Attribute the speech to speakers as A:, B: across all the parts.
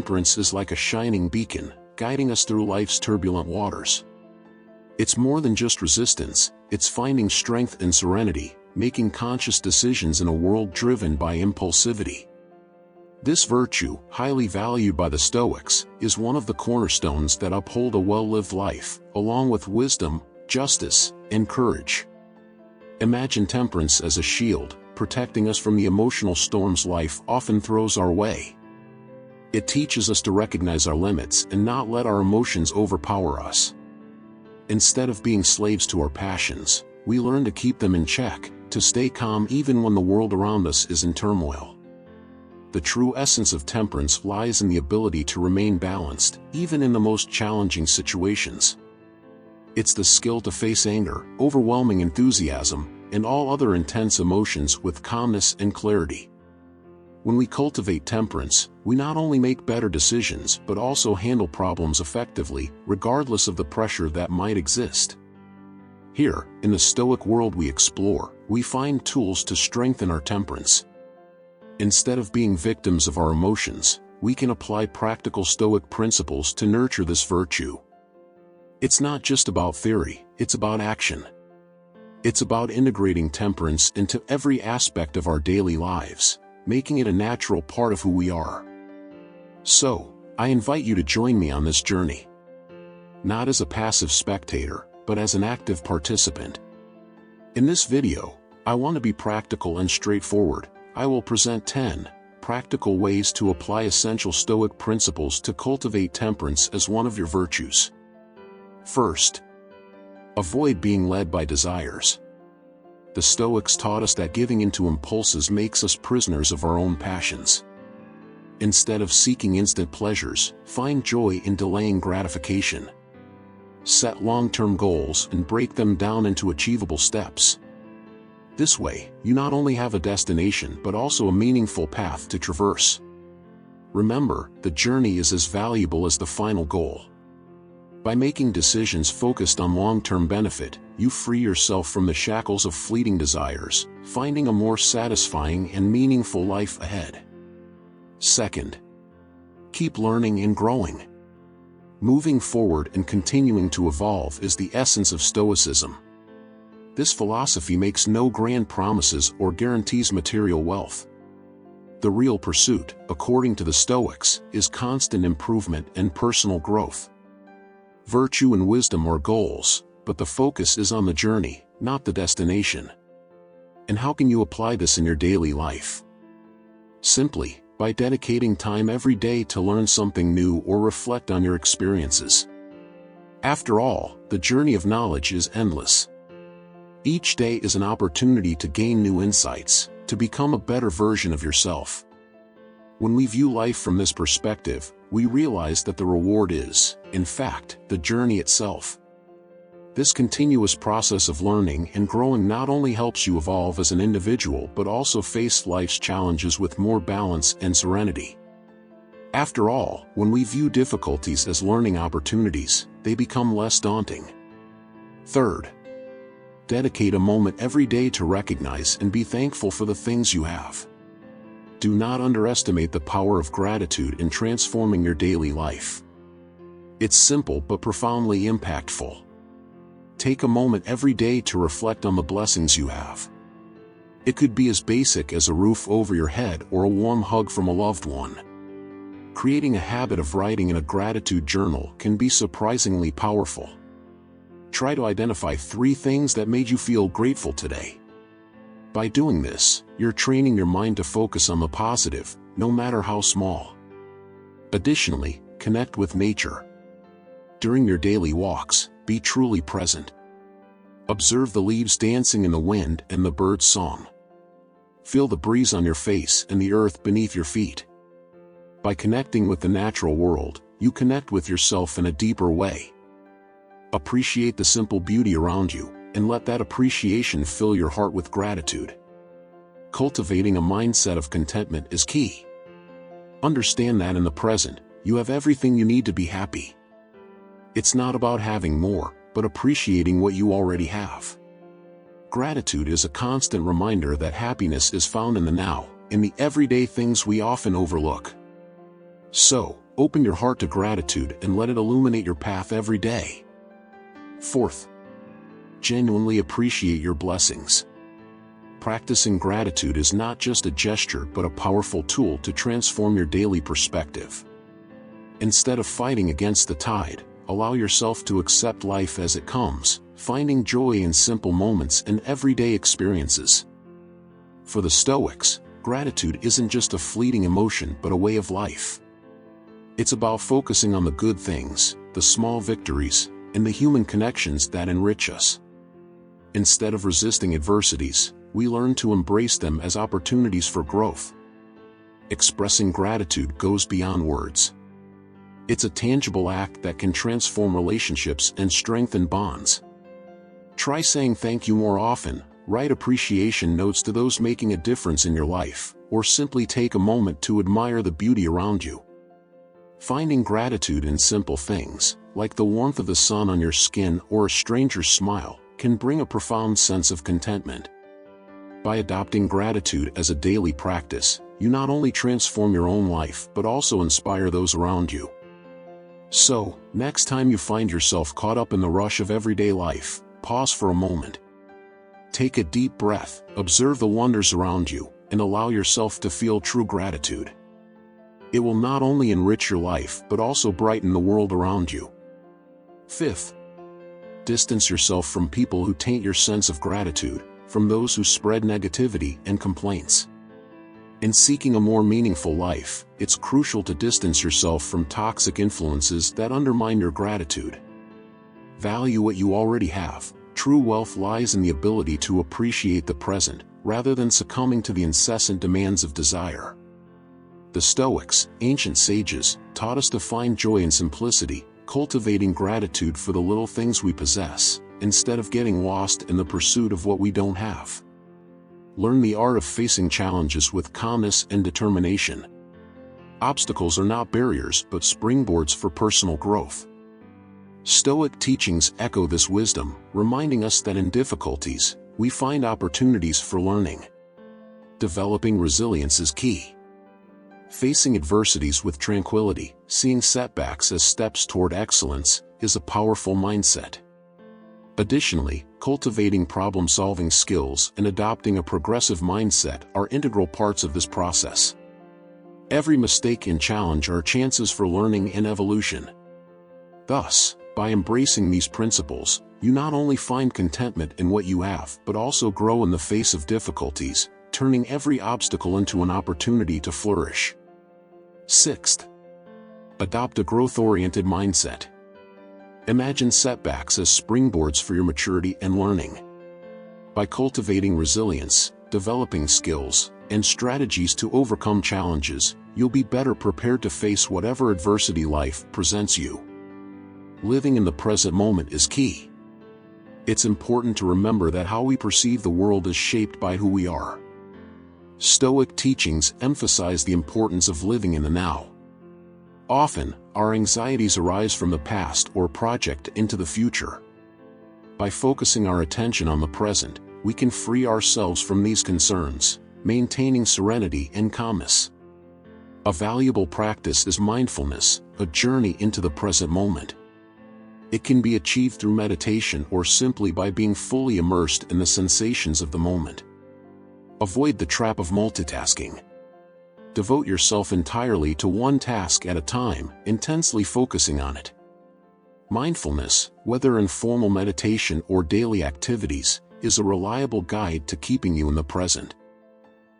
A: temperance is like a shining beacon, guiding us through life's turbulent waters. It's more than just resistance, it's finding strength and serenity, making conscious decisions in a world driven by impulsivity. This virtue, highly valued by the Stoics, is one of the cornerstones that uphold a well-lived life, along with wisdom, justice, and courage. Imagine temperance as a shield, protecting us from the emotional storms life often throws our way. It teaches us to recognize our limits and not let our emotions overpower us. Instead of being slaves to our passions, we learn to keep them in check, to stay calm even when the world around us is in turmoil. The true essence of temperance lies in the ability to remain balanced, even in the most challenging situations. It's the skill to face anger, overwhelming enthusiasm, and all other intense emotions with calmness and clarity. When we cultivate temperance, we not only make better decisions but also handle problems effectively, regardless of the pressure that might exist. Here, in the Stoic world we explore, we find tools to strengthen our temperance. Instead of being victims of our emotions, we can apply practical Stoic principles to nurture this virtue. It's not just about theory, it's about action. It's about integrating temperance into every aspect of our daily lives, making it a natural part of who we are. So, I invite you to join me on this journey. Not as a passive spectator, but as an active participant. In this video, I want to be practical and straightforward. I will present 10 practical ways to apply essential Stoic principles to cultivate temperance as one of your virtues. First, avoid being led by desires. The Stoics taught us that giving into impulses makes us prisoners of our own passions. Instead of seeking instant pleasures, find joy in delaying gratification. Set long-term goals and break them down into achievable steps. This way, you not only have a destination but also a meaningful path to traverse. Remember, the journey is as valuable as the final goal. By making decisions focused on long-term benefit, you free yourself from the shackles of fleeting desires, finding a more satisfying and meaningful life ahead. Second, keep learning and growing. Moving forward and continuing to evolve is the essence of Stoicism. This philosophy makes no grand promises or guarantees material wealth. The real pursuit, according to the Stoics, is constant improvement and personal growth. Virtue and wisdom are goals, but the focus is on the journey, not the destination. And how can you apply this in your daily life? Simply, by dedicating time every day to learn something new or reflect on your experiences. After all, the journey of knowledge is endless. Each day is an opportunity to gain new insights, to become a better version of yourself. When we view life from this perspective, we realize that the reward is, in fact, the journey itself. This continuous process of learning and growing not only helps you evolve as an individual but also face life's challenges with more balance and serenity. After all, when we view difficulties as learning opportunities, they become less daunting. Third, dedicate a moment every day to recognize and be thankful for the things you have. Do not underestimate the power of gratitude in transforming your daily life. It's simple but profoundly impactful. Take a moment every day to reflect on the blessings you have. It could be as basic as a roof over your head or a warm hug from a loved one. Creating a habit of writing in a gratitude journal can be surprisingly powerful. Try to identify 3 things that made you feel grateful today. By doing this, you're training your mind to focus on the positive, no matter how small. Additionally, connect with nature. During your daily walks, be truly present. Observe the leaves dancing in the wind and the birds' song. Feel the breeze on your face and the earth beneath your feet. By connecting with the natural world, you connect with yourself in a deeper way. Appreciate the simple beauty around you, and let that appreciation fill your heart with gratitude. Cultivating a mindset of contentment is key. Understand that in the present, you have everything you need to be happy. It's not about having more, but appreciating what you already have. Gratitude is a constant reminder that happiness is found in the now, in the everyday things we often overlook. So, Open your heart to gratitude and let it illuminate your path every day. Fourth, genuinely appreciate your blessings. Practicing gratitude is not just a gesture but a powerful tool to transform your daily perspective. Instead of fighting against the tide, allow yourself to accept life as it comes, finding joy in simple moments and everyday experiences. For the Stoics, gratitude isn't just a fleeting emotion but a way of life. It's about focusing on the good things, the small victories, and the human connections that enrich us. Instead of resisting adversities, we learn to embrace them as opportunities for growth. Expressing gratitude goes beyond words. It's a tangible act that can transform relationships and strengthen bonds. Try saying thank you more often, write appreciation notes to those making a difference in your life, or simply take a moment to admire the beauty around you. Finding gratitude in simple things, like the warmth of the sun on your skin or a stranger's smile, can bring a profound sense of contentment. By adopting gratitude as a daily practice, you not only transform your own life but also inspire those around you. So, next time you find yourself caught up in the rush of everyday life, pause for a moment. Take a deep breath, observe the wonders around you, and allow yourself to feel true gratitude. It will not only enrich your life but also brighten the world around you. Fifth, distance yourself from people who taint your sense of gratitude, from those who spread negativity and complaints. In seeking a more meaningful life, it's crucial to distance yourself from toxic influences that undermine your gratitude. Value what you already have. True wealth lies in the ability to appreciate the present, rather than succumbing to the incessant demands of desire. The Stoics, ancient sages, taught us to find joy in simplicity, cultivating gratitude for the little things we possess, instead of getting lost in the pursuit of what we don't have. Learn the art of facing challenges with calmness and determination. Obstacles are not barriers but springboards for personal growth. Stoic teachings echo this wisdom, reminding us that in difficulties, we find opportunities for learning. Developing resilience is key. Facing adversities with tranquility, seeing setbacks as steps toward excellence, is a powerful mindset. Additionally, cultivating problem-solving skills and adopting a progressive mindset are integral parts of this process. Every mistake and challenge are chances for learning and evolution. Thus, by embracing these principles, you not only find contentment in what you have but also grow in the face of difficulties, turning every obstacle into an opportunity to flourish. Sixth, adopt a growth-oriented mindset. Imagine setbacks as springboards for your maturity and learning. By cultivating resilience, developing skills, and strategies to overcome challenges, you'll be better prepared to face whatever adversity life presents you. Living in the present moment is key. It's important to remember that how we perceive the world is shaped by who we are. Stoic teachings emphasize the importance of living in the now. Often, our anxieties arise from the past or project into the future. By focusing our attention on the present, we can free ourselves from these concerns, maintaining serenity and calmness. A valuable practice is mindfulness, a journey into the present moment. It can be achieved through meditation or simply by being fully immersed in the sensations of the moment. Avoid the trap of multitasking. Devote yourself entirely to one task at a time, intensely focusing on it. Mindfulness, whether in formal meditation or daily activities, is a reliable guide to keeping you in the present.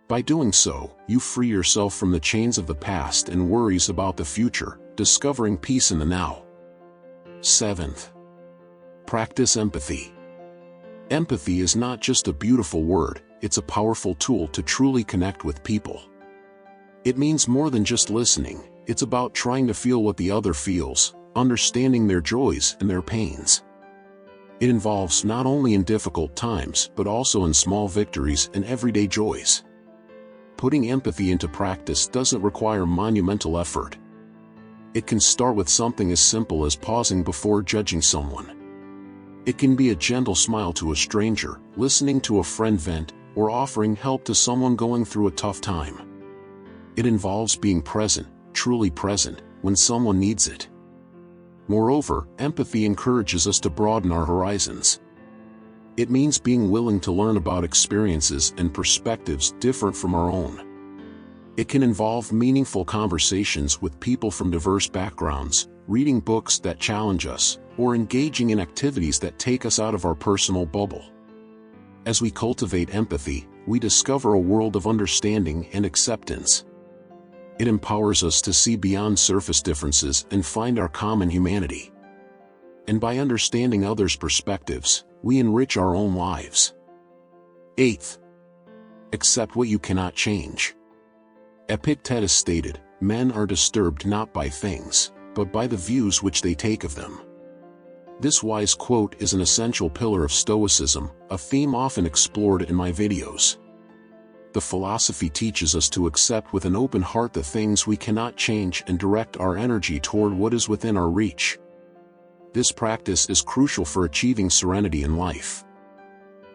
A: By doing so, you free yourself from the chains of the past and worries about the future, discovering peace in the now. Seventh, practice empathy. Empathy is not just a beautiful word, it's a powerful tool to truly connect with people. It means more than just listening, it's about trying to feel what the other feels, understanding their joys and their pains. It involves not only in difficult times but also in small victories and everyday joys. Putting empathy into practice doesn't require monumental effort. It can start with something as simple as pausing before judging someone. It can be a gentle smile to a stranger, listening to a friend vent, or offering help to someone going through a tough time. It involves being present, truly present, when someone needs it. Moreover, empathy encourages us to broaden our horizons. It means being willing to learn about experiences and perspectives different from our own. It can involve meaningful conversations with people from diverse backgrounds, reading books that challenge us, or engaging in activities that take us out of our personal bubble. As we cultivate empathy, we discover a world of understanding and acceptance. It empowers us to see beyond surface differences and find our common humanity. And by understanding others' perspectives, we enrich our own lives. 8th, accept what you cannot change. Epictetus stated, "Men are disturbed not by things, but by the views which they take of them." This wise quote is an essential pillar of Stoicism, a theme often explored in my videos. The philosophy teaches us to accept with an open heart the things we cannot change and direct our energy toward what is within our reach. This practice is crucial for achieving serenity in life.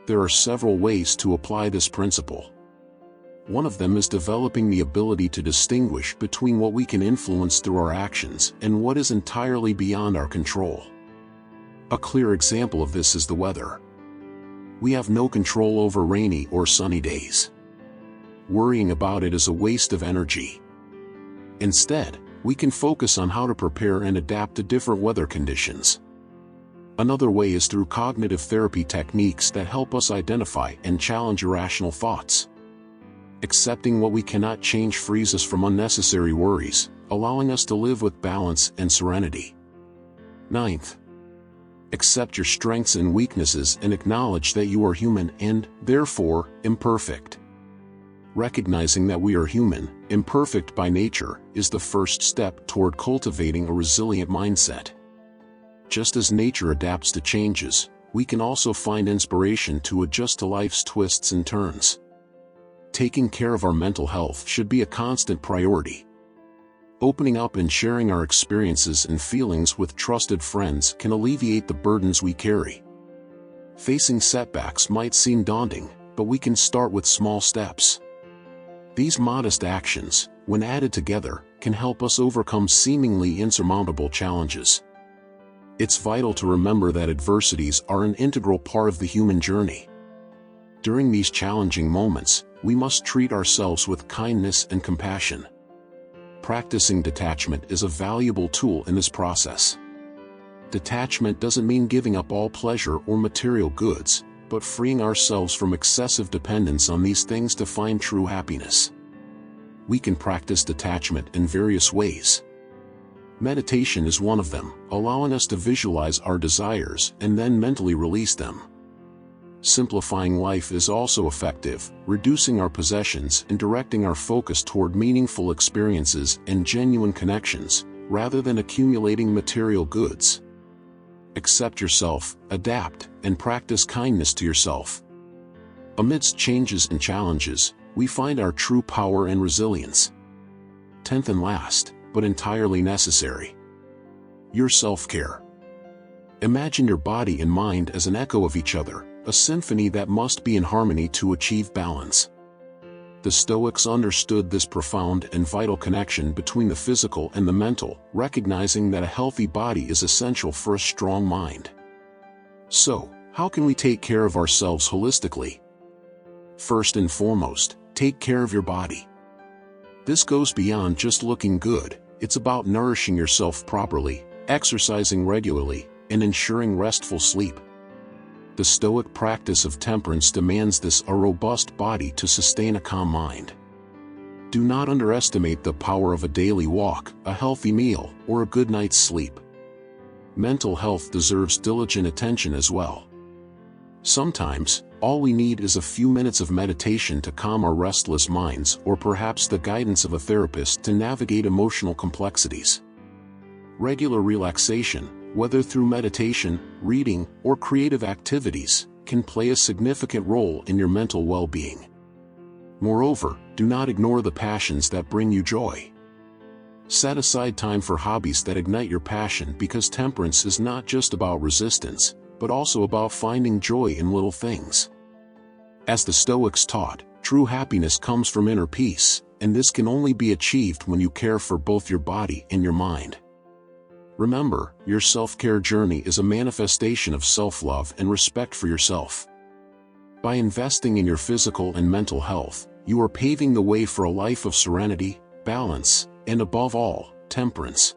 A: There are several ways to apply this principle. One of them is developing the ability to distinguish between what we can influence through our actions and what is entirely beyond our control. A clear example of this is the weather. We have no control over rainy or sunny days. Worrying about it is a waste of energy. Instead, we can focus on how to prepare and adapt to different weather conditions. Another way is through cognitive therapy techniques that help us identify and challenge irrational thoughts. Accepting what we cannot change frees us from unnecessary worries, allowing us to live with balance and serenity. 9th, accept your strengths and weaknesses and acknowledge that you are human and, therefore, imperfect. Recognizing that we are human, imperfect by nature, is the first step toward cultivating a resilient mindset. Just as nature adapts to changes, we can also find inspiration to adjust to life's twists and turns. Taking care of our mental health should be a constant priority. Opening up and sharing our experiences and feelings with trusted friends can alleviate the burdens we carry. Facing setbacks might seem daunting, but we can start with small steps. These modest actions, when added together, can help us overcome seemingly insurmountable challenges. It's vital to remember that adversities are an integral part of the human journey. During these challenging moments, we must treat ourselves with kindness and compassion. Practicing detachment is a valuable tool in this process. Detachment doesn't mean giving up all pleasure or material goods, but freeing ourselves from excessive dependence on these things to find true happiness. We can practice detachment in various ways. Meditation is one of them, allowing us to visualize our desires and then mentally release them. Simplifying life is also effective, reducing our possessions and directing our focus toward meaningful experiences and genuine connections, rather than accumulating material goods. Accept yourself, adapt, and practice kindness to yourself. Amidst changes and challenges, we find our true power and resilience. 10th and last, but entirely necessary, your self-care. Imagine your body and mind as an echo of each other, a symphony that must be in harmony to achieve balance. The Stoics understood this profound and vital connection between the physical and the mental, recognizing that a healthy body is essential for a strong mind. So, how can we take care of ourselves holistically? First and foremost, take care of your body. This goes beyond just looking good. It's about nourishing yourself properly, exercising regularly, and ensuring restful sleep. The Stoic practice of temperance demands a robust body to sustain a calm mind. Do not underestimate the power of a daily walk, a healthy meal, or a good night's sleep. Mental health deserves diligent attention as well. Sometimes, all we need is a few minutes of meditation to calm our restless minds, or perhaps the guidance of a therapist to navigate emotional complexities. Regular relaxation, whether through meditation, reading, or creative activities, can play a significant role in your mental well-being. Moreover, do not ignore the passions that bring you joy. Set aside time for hobbies that ignite your passion, because temperance is not just about resistance, but also about finding joy in little things. As the Stoics taught, true happiness comes from inner peace, and this can only be achieved when you care for both your body and your mind. Remember, your self-care journey is a manifestation of self-love and respect for yourself. By investing in your physical and mental health, you are paving the way for a life of serenity, balance, and above all, temperance.